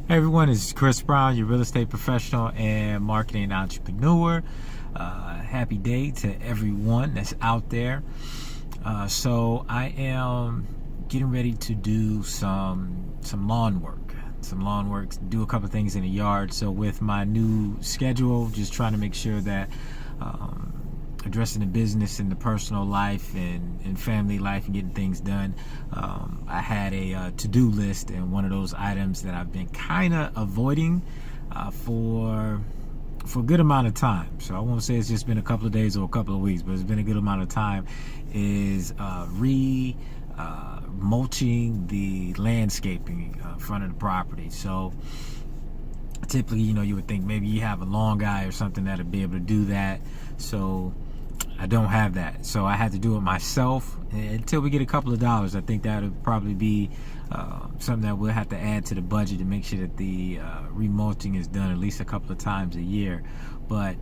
Hey everyone, this is Chris Brown, your real estate professional and marketing entrepreneur. Happy day to everyone that's out there. So I am getting ready to do some lawn work, do a couple things in the yard. So with my new schedule, just trying to make sure that addressing the business and the personal life and family life and getting things done. I had a to-do list, and one of those items that I've been kind of avoiding for a good amount of time. So I won't say it's just been a couple of days or a couple of weeks, but it's been a good amount of time, is mulching the landscaping front of the property. So typically, you would think maybe you have a lawn guy or something that'll be able to do that. So I don't have that, so I had to do it myself until we get a couple of dollars. I think that would probably be something that we'll have to add to the budget to make sure that the re-mulching is done at least a couple of times a year. But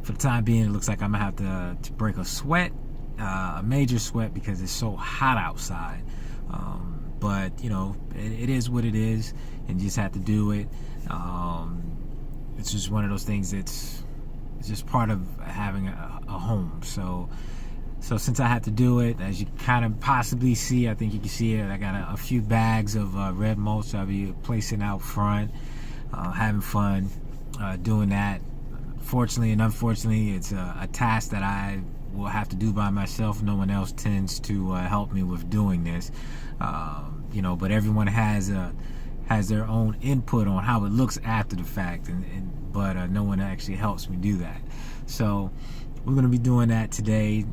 for the time being, it looks like I'm gonna have to break a sweat, a major sweat, because it's so hot outside. But it is what it is, and you just have to do it. It's just one of those things that's just part of having a home. So since I had to do it, as you kind of possibly see, I think you can see it, I got a few bags of red mulch I'll be placing out front, having fun doing that. Fortunately and unfortunately, it's a task that I will have to do by myself. No one else tends to help me with doing this, but everyone has their own input on how it looks after the fact, but no one actually helps me do that. So we're going to be doing that today.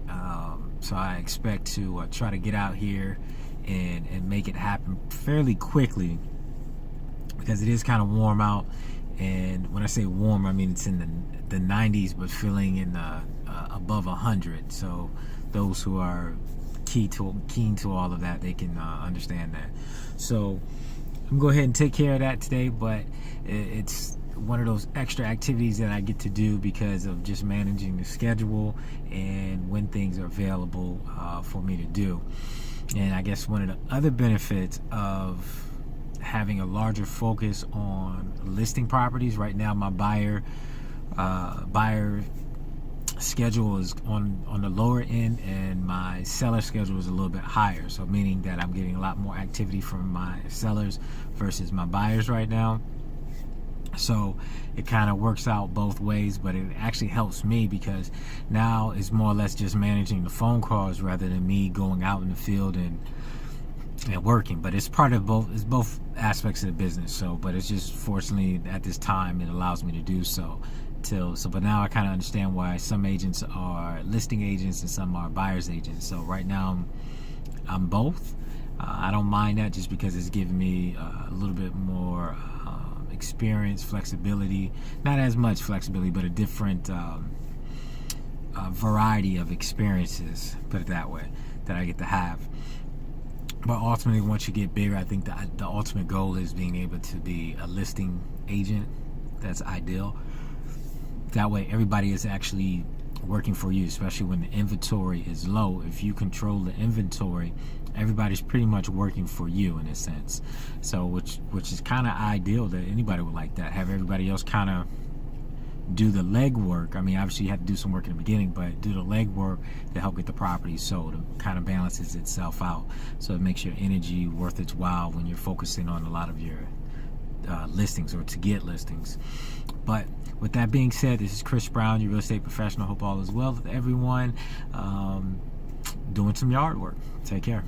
So I expect to try to get out here and make it happen fairly quickly, because it is kind of warm out. And when I say warm, I mean it's in the 90s, but feeling in above 100. So those who are keen to all of that, they can understand that. So I'm gonna go ahead and take care of that today, but it's one of those extra activities that I get to do because of just managing the schedule and when things are available for me to do. And I guess one of the other benefits of having a larger focus on listing properties right now, my buyer schedule is on the lower end, and my seller schedule is a little bit higher, so meaning that I'm getting a lot more activity from my sellers versus my buyers right now. So it kind of works out both ways, but it actually helps me because now it's more or less just managing the phone calls rather than me going out in the field and working. But it's part of both, it's both aspects of the business. So but it's just, fortunately at this time, it allows me to do so. But now I kind of understand why some agents are listing agents and some are buyer's agents. So right now I'm both. I don't mind that, just because it's giving me a little bit more experience, flexibility, not as much flexibility, but a different variety of experiences, put it that way, that I get to have. But ultimately, once you get bigger, I think the ultimate goal is being able to be a listing agent. That's ideal. That way everybody is actually working for you, especially when the inventory is low. If you control the inventory, everybody's pretty much working for you in a sense. So which is kind of ideal, that anybody would like that, have everybody else kind of do the legwork. I mean, obviously you have to do some work in the beginning, but do the legwork to help get the property sold. It kind of balances itself out, so it makes your energy worth its while when you're focusing on a lot of your listings, or to get listings. But with that being said, this is Chris Brown, your real estate professional. Hope all is well with everyone. Doing some yard work. Take care.